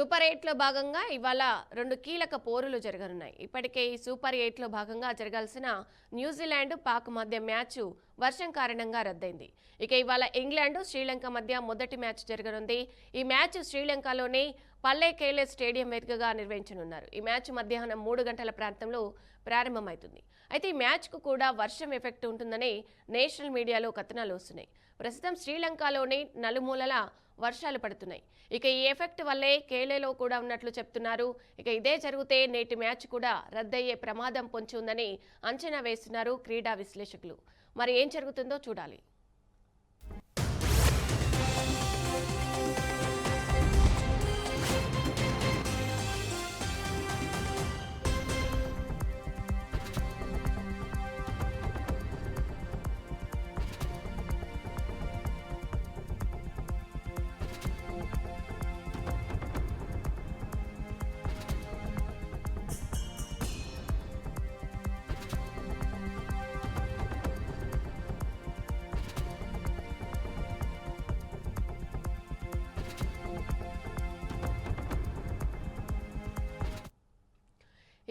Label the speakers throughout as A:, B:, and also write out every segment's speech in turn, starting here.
A: Super 8లో భాగంగా ఇవాళ 2 కీలక పోరులు జరగనున్నాయి. ఇప్పటికే ఈ సూపర్ 8లో భాగంగా జరగాల్సిన న్యూజిలాండ్ పాక్ మధ్య మ్యాచ్ వర్షం కారణంగా రద్దయింది. ఇక ఇవాళ ఇంగ్లాండ్ శ్రీలంక మధ్య మొదటి మ్యాచ్ జరగనుంది. ఈ మ్యాచ్ శ్రీలంకలోని పల్లెకేలే స్టేడియం వేదికగా నిర్వహించనున్నారు. ఈ మ్యాచ్ మధ్యాహ్నం 3 గంటల ప్రాంతంలో ప్రారంభమవుతుంది. అయితే ఈ మ్యాచ్కు కూడా వర్షం ఎఫెక్ట్ ఉంటుందని నేషనల్ మీడియాలో కథనాలు వస్తున్నాయి. ప్రస్తుతం శ్రీలంకలోని నలుమూలల వర్షాలు పడుతున్నాయి. ఇక ఈ ఎఫెక్ట్ వల్లే కేలేలో కూడా ఉన్నట్లు చెప్తున్నారు. ఇక ఇదే జరిగితే నేటి మ్యాచ్ కూడా రద్దయ్యే ప్రమాదం పొంచి ఉందని అంచనా వేస్తున్నారు క్రీడా విశ్లేషకులు. మరి ఏం జరుగుతుందో చూడాలి.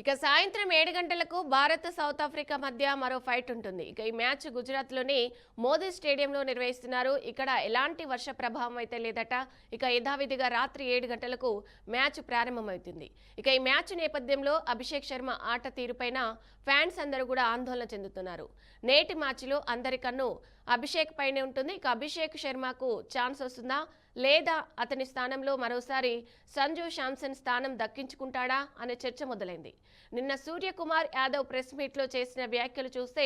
A: ఇక సాయంత్రం 7 గంటలకు భారత్ సౌత్ ఆఫ్రికా మధ్య మరో ఫైట్ ఉంటుంది. ఇక ఈ మ్యాచ్ గుజరాత్లోని మోదీ స్టేడియంలో నిర్వహిస్తున్నారు. ఇక్కడ ఎలాంటి వర్ష ప్రభావం అయితే లేదట. ఇక యథావిధిగా రాత్రి 7 గంటలకు మ్యాచ్ ప్రారంభమవుతుంది. ఇక ఈ మ్యాచ్ నేపథ్యంలో అభిషేక్ శర్మ ఆట తీరుపైన ఫ్యాన్స్ అందరూ కూడా ఆందోళన చెందుతున్నారు. నేటి మ్యాచ్లో అందరి కన్ను అభిషేక్ పైనే ఉంటుంది. ఇక అభిషేక్ శర్మకు ఛాన్స్ వస్తుందా లేదా అతని స్థానంలో మరోసారి సంజు శాంసన్ స్థానం దక్కించుకుంటాడా అనే చర్చ మొదలైంది. నిన్న సూర్యకుమార్ యాదవ్ ప్రెస్ మీట్లో చేసిన వ్యాఖ్యలు చూస్తే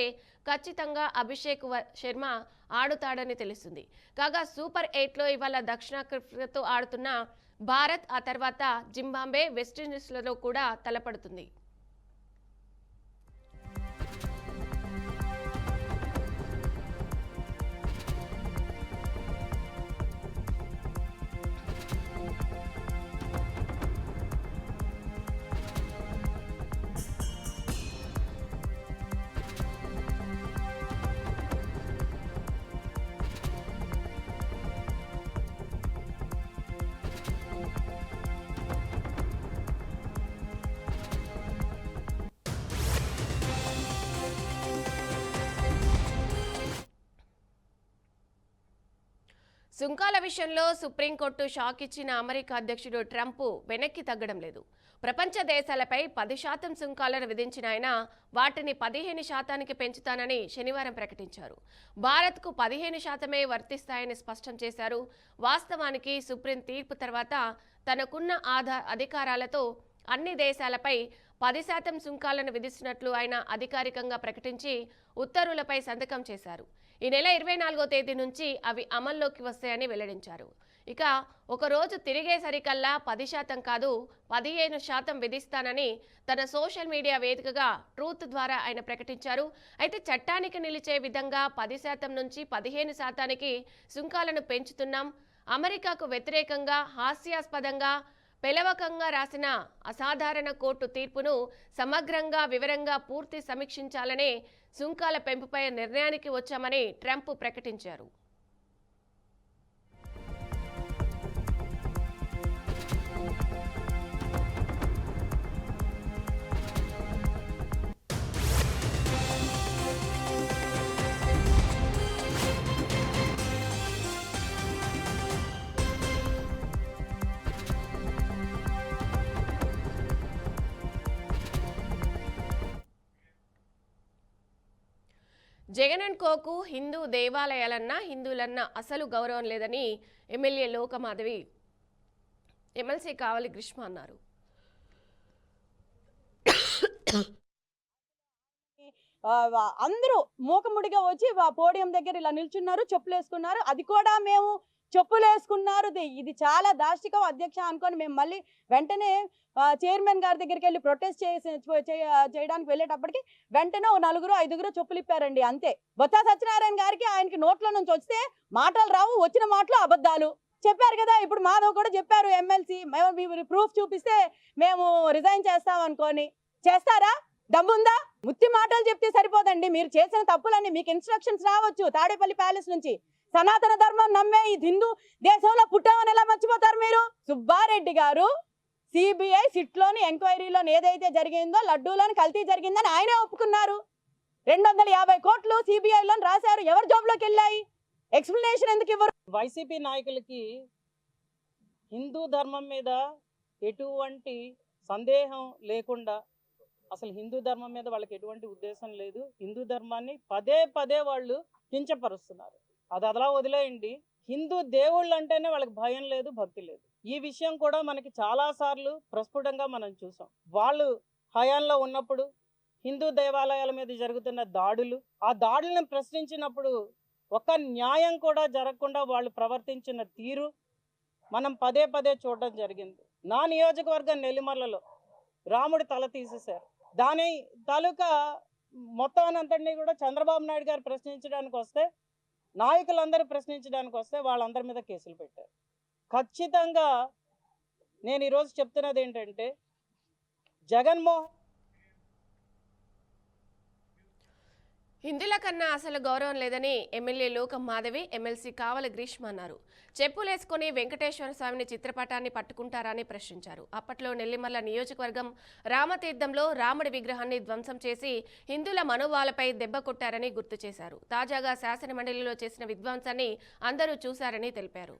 A: ఖచ్చితంగా అభిషేక్ శర్మ ఆడుతాడని తెలుస్తుంది. కాగా సూపర్ 8లో ఇవాళ దక్షిణాఫ్రికాతో ఆడుతున్న భారత్ ఆ తర్వాత జింబాబ్వే, వెస్టిండీస్లలో కూడా తలపడుతుంది. సుంకాల విషయంలో సుప్రీంకోర్టు షాక్ ఇచ్చిన అమెరికా అధ్యక్షుడు ట్రంప్ వెనక్కి తగ్గడం లేదు. ప్రపంచ దేశాలపై 10% సుంకాలను విధించిన ఆయన వాటిని 15% పెంచుతానని శనివారం ప్రకటించారు. భారత్కు 15% వర్తిస్తాయని స్పష్టం చేశారు. వాస్తవానికి సుప్రీం తీర్పు తర్వాత తనకున్న అధికారాలతో అన్ని దేశాలపై 10% సుంకాలను విధిస్తున్నట్లు ఆయన అధికారికంగా ప్రకటించి ఉత్తర్వులపై సంతకం చేశారు. ఈ నెల 24వ తేదీ నుంచి అవి అమల్లోకి వస్తాయని వెల్లడించారు. ఇక ఒక రోజు తిరిగేసరికల్లా 10% కాదు 15% విధిస్తానని తన సోషల్ మీడియా వేదికగా ట్రూత్ ద్వారా ఆయన ప్రకటించారు. అయితే చట్టానికి నిలిచే విధంగా 10% నుంచి 15%కి సుంకాలను పెంచుతున్నాం. అమెరికాకు వ్యతిరేకంగా హాస్యాస్పదంగా పెలవకంగా రాసిన అసాధారణ కోర్టు తీర్పును సమగ్రంగా వివరంగా పూర్తి సమీక్షించాలనే సుంకాల పెంపుపై నిర్ణయానికి వచ్చామని ట్రంప్ ప్రకటించారు. జగన్ అండ్ కోకు హిందూ దేవాలయాలన్నా హిందువులన్నా అసలు గౌరవం లేదని ఎమ్మెల్యే లోకమాధవి ఎమ్మెల్సీ కావలి గ్రీష్మ అన్నారు.
B: అందరూ మూకముడిగా వచ్చి పోడియం దగ్గర ఇలా నిల్చున్నారు, చెప్పులు వేసుకున్నారు. అది కూడా మేము చెప్పులు వేసుకున్నారు, ఇది చాలా దాష్టికం అధ్యక్ష అనుకొని మేము మళ్ళీ వెంటనే చైర్మన్ గారి దగ్గరికి వెళ్ళి ప్రొటెస్ట్ చేయడానికి వెళ్ళేటప్పటికి వెంటనే 4-5 చెప్పులు ఇప్పారండి. అంతే. బొత్స సత్యనారాయణ గారికి ఆయనకి నోట్ల నుంచి వస్తే మాటలు రావు, వచ్చిన మాటలు అబద్ధాలు చెప్పారు కదా. ఇప్పుడు మాధవ్ కూడా చెప్పారు ఎమ్మెల్సీ, మేము ప్రూఫ్ చూపిస్తే మేము రిజైన్ చేస్తాం అనుకోని. చేస్తారా? దమ్ముందా? ముత్తి మాటలు చెప్తే సరిపోదండి. మీరు చేసిన తప్పులన్నీ మీకు ఇన్స్ట్రక్షన్స్ రావచ్చు తాడేపల్లి ప్యాలెస్ నుంచి. సనాతన ధర్మం నమ్మే ఈ హిందూ దేశంలో పుట్టామని ఎలా మర్చిపోతారు మీరు? సుబ్బారెడ్డి గారు సిబిఐ సిట్లోని ఎంక్వైరీలోని ఏదైతే జరిగిందో లడ్డూలోని కల్తీ జరిగిందని ఆయనే ఒప్పుకున్నారు. 250 కోట్లు సిబిఐలో రాశారు. ఎవరి జోబులోకి వెళ్ళాయి? ఎక్స్ప్లెనేషన్ ఎందుకు ఇవ్వరు?
C: వైసీపీ నాయకులకి హిందూ ధర్మం మీద ఎటువంటి సందేహం లేకుండా, అసలు హిందూ ధర్మం మీద వాళ్ళకి ఎటువంటి ఉద్దేశం లేదు. హిందూ ధర్మాన్ని పదే పదే వాళ్ళు కించపరుస్తున్నారు. అది అదలా వదిలేయండి. హిందూ దేవుళ్ళు అంటేనే వాళ్ళకి భయం లేదు, భక్తి లేదు. ఈ విషయం కూడా మనకి చాలాసార్లు ప్రస్ఫుటంగా మనం చూసాం. వాళ్ళు హయాంలో ఉన్నప్పుడు హిందూ దేవాలయాల మీద జరుగుతున్న దాడులు, ఆ దాడులను ప్రశ్నించినప్పుడు ఒక్క న్యాయం కూడా జరగకుండా వాళ్ళు ప్రవర్తించిన తీరు మనం పదే పదే చూడడం జరిగింది. నా నియోజకవర్గం నెల్లిమర్లలో రాముడి తల తీసేశారు. దాని తాలూకా మొత్తం అంతటినీ కూడా చంద్రబాబు నాయుడు గారు ప్రశ్నించడానికి వస్తే, నాయకులందరూ ప్రశ్నించడానికి వస్తే వాళ్ళందరి మీద కేసులు పెట్టారు. ఖచ్చితంగా నేను ఈరోజు చెప్తున్నది ఏంటంటే, జగన్మోహన్
A: హిందువుల కన్నా అసలు గౌరవం లేదని ఎమ్మెల్యే లోకం మాధవి, ఎమ్మెల్సీ కావల గ్రీష్మ అన్నారు. చెప్పులేసుకుని వెంకటేశ్వర స్వామిని చిత్రపటాన్ని పట్టుకుంటారని ప్రశ్నించారు. అప్పట్లో నెల్లిమర్ల నియోజకవర్గం రామతీర్థంలో రాముడి విగ్రహాన్ని ధ్వంసం చేసి హిందువుల మనోభావాలపై దెబ్బ కొట్టారని గుర్తు చేశారు. తాజాగా శాసనమండలిలో చేసిన విధ్వంసాన్ని అందరూ చూశారని తెలిపారు.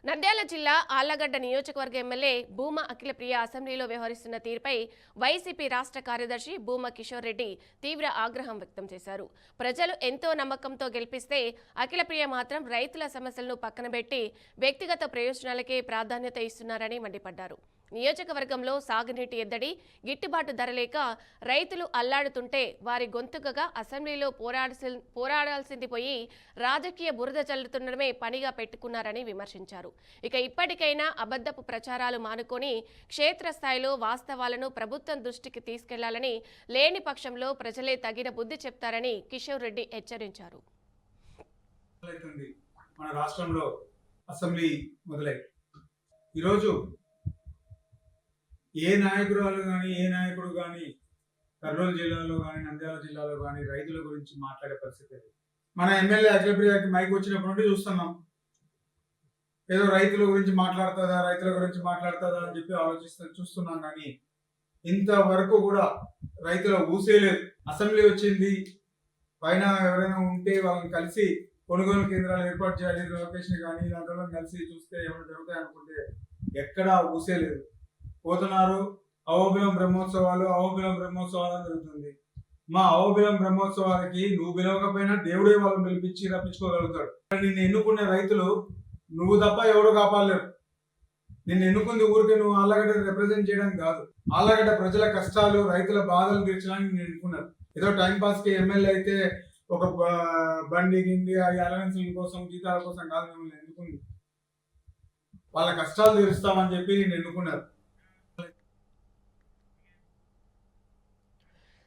A: నంద్యాల జిల్లా ఆళ్లగడ్డ నియోజకవర్గ ఎమ్మెల్యే భూమా అఖిలప్రియ అసెంబ్లీలో వ్యవహరిస్తున్న తీరుపై వైసీపీ రాష్ట్ర కార్యదర్శి భూమా కిషోర్ రెడ్డి తీవ్ర ఆగ్రహం వ్యక్తం చేశారు. ప్రజలు ఎంతో నమ్మకంతో గెలిపిస్తే అఖిలప్రియ మాత్రం రైతుల సమస్యలను పక్కనబెట్టి వ్యక్తిగత ప్రయోజనాలకే ప్రాధాన్యత ఇస్తున్నారని మండిపడ్డారు. నియోజకవర్గంలో సాగునీటి ఎద్దడి, గిట్టుబాటు ధర లేక రైతులు అల్లాడుతుంటే వారి గొంతుకగా అసెంబ్లీలో పోరాడాల్సింది పోయి రాజకీయ బురద చల్లుతుండడమే పనిగా పెట్టుకున్నారని విమర్శించారు. ఇక ఇప్పటికైనా అబద్ధపు ప్రచారాలు మానుకొని క్షేత్రస్థాయిలో వాస్తవాలను ప్రభుత్వం దృష్టికి తీసుకెళ్లాలని, లేని పక్షంలో ప్రజలే తగిన బుద్ధి చెప్తారని కిషోర్ రెడ్డి హెచ్చరించారు.
D: మన రాష్ట్రంలో అసెంబ్లీ మొదలై ఈరోజు ఏ నాయకురాలు కానీ ఏ నాయకుడు కానీ కర్నూలు జిల్లాలో కానీ నంద్యాల జిల్లాలో కానీ రైతుల గురించి మాట్లాడే పరిస్థితి లేదు. మన ఎమ్మెల్యే అఖిలప్రియకి మైక్ వచ్చినప్పటి నుండి చూస్తున్నాం. ఏదో రైతుల గురించి మాట్లాడుతుందా అని చెప్పి చూస్తున్నాం. కానీ ఇంతవరకు కూడా రైతుల ఊసేలేదు. అసెంబ్లీ వచ్చింది, పైన ఎవరైనా ఉంటే వాళ్ళని కలిసి కొనుగోలు కేంద్రాలు ఏర్పాటు చేయాలి, లొకేషన్ కానీ దాంట్లో కలిసి చూస్తే ఏమైనా జరుగుతాయి అనుకుంటే ఎక్కడా ఊసేలేదు. పోతున్నారు అహోబిలం బ్రహ్మోత్సవాలు అని జరుగుతుంది. మా అహోబిలం బ్రహ్మోత్సవాలకి నువ్వు పిలవకపోయినా దేవుడే వాళ్ళని పిలిపించి రప్పించుకోగలుగుతాడు. నిన్ను ఎన్నుకునే రైతులు నువ్వు తప్ప ఎవరు కాపాడలేరు. నిన్ను ఎన్నుకుంది ఊరికే నువ్వు ఆళ్లగడ్డ రిప్రజెంట్ చేయడానికి కాదు. ఆళ్లగడ్డ ప్రజల కష్టాలు, రైతుల బాధలు తీర్చడానికి నిన్ను ఎన్నుకున్నారు. ఏదో టైం పాస్ కి ఎమ్మెల్యే అయితే ఒక బండి గిండి అలవెన్సుల కోసం, జీతాల కోసం కాదు మిమ్మల్ని ఎన్నుకుంది. వాళ్ళ కష్టాలు తీరుస్తామని చెప్పి నిన్ను ఎన్నుకున్నారు.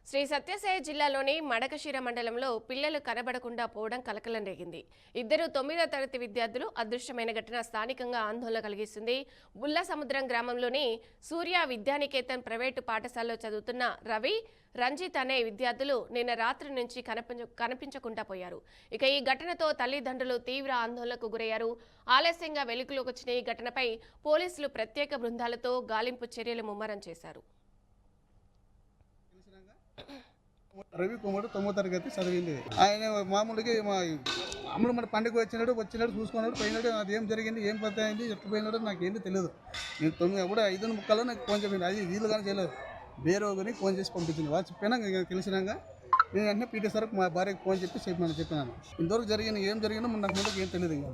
A: శ్రీ సత్యసాయి జిల్లాలోని మడకశిర మండలంలో పిల్లలు కనబడకుండా పోవడం కలకలం రేగింది. 2 9వ తరగతి విద్యార్థులు అదృశ్యమైన ఘటన స్థానికంగా ఆందోళన కలిగిస్తుంది. బుల్ల సముద్రం గ్రామంలోని సూర్య విద్యానికేతన్ ప్రైవేటు పాఠశాలలో చదువుతున్న రవి, రంజిత్ అనే విద్యార్థులు నిన్న రాత్రి నుంచి కనిపించకుండా పోయారు. ఇక ఈ ఘటనతో తల్లిదండ్రులు తీవ్ర ఆందోళనకు గురయ్యారు. ఆలస్యంగా వెలుగులోకి వచ్చిన ఈ ఘటనపై పోలీసులు ప్రత్యేక బృందాలతో గాలింపు చర్యలు ముమ్మరం చేశారు.
E: రవి కుమారుడు 9వ తరగతి చదివింది. ఆయన మామూలుగా మామూలు మన పండుగ వచ్చినాడు చూసుకున్నాడు, పోయినాడు. అది ఏం జరిగింది, ఏం పత్తి అయింది, ఎట్లా పోయినాడో నాకేంది తెలియదు. నేను 5:30 నాకు ఫోన్ చెప్పింది. అది వీళ్ళు కానీ చేయలేదు, వేరే ఒకరిని ఫోన్ చేసి పంపించింది. వాళ్ళు చెప్పినాక తెలిసినాక నేను వెంటనే పీటీ సార్కి మా భార్యకి ఫోన్ చెప్పినాను. ఇంతవరకు ఏం జరిగిందో నాకు ముందుకు ఏం తెలియదు. ఇంకా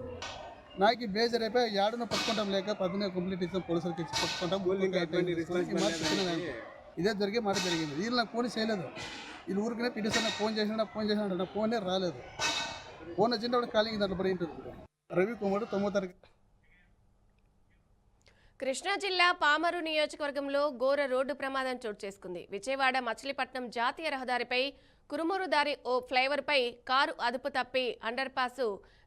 E: నాకు బేజర్ అయిపోయి ఏడున పట్టుకుంటాం లేక 10 కంప్లీట్ ఇస్తాం, పోలీసులకి ఇచ్చి పట్టుకుంటాం. ఇదే జరిగే మాట జరిగింది. వీళ్ళు నాకు ఫోన్ చేయలేదు. వీళ్ళు ఊరికనే పీటీ సార్ నాకు ఫోన్ చేసినాడు. నా ఫోనే రాలేదు. ఫోన్ వచ్చింటే వాడు కాలింగ్ దాంట్లో పడి ఉంటుంది. రవి కుమారుడు 9వ తరగతి.
A: కృష్ణా జిల్లా పామరు నియోజకవర్గంలో ఘోర రోడ్డు ప్రమాదం చోటు చేసుకుంది. విజయవాడ మచిలీపట్నం జాతీయ రహదారిపై కురుమూరు దారి ఓ ఫ్లైఓవర్పై కారు అదుపు తప్పి అండర్ పాస్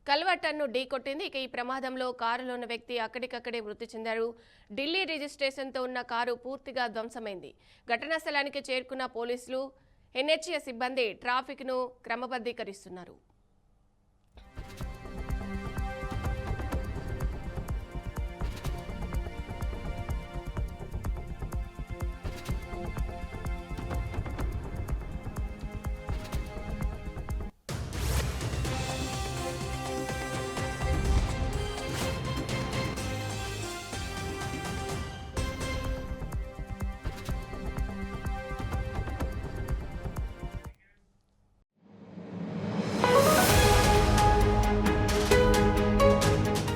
A: కల్వర్టన్ను ఢీకొట్టింది. ఇక ఈ ప్రమాదంలో కారులో ఉన్న వ్యక్తి అక్కడికక్కడే మృతి చెందారు. ఢిల్లీ రిజిస్ట్రేషన్తో ఉన్న కారు పూర్తిగా ధ్వంసమైంది. ఘటనా స్థలానికి చేరుకున్న పోలీసులు, ఎన్హెచ్ఏ సిబ్బంది ట్రాఫిక్ను క్రమబద్ధీకరిస్తున్నారు.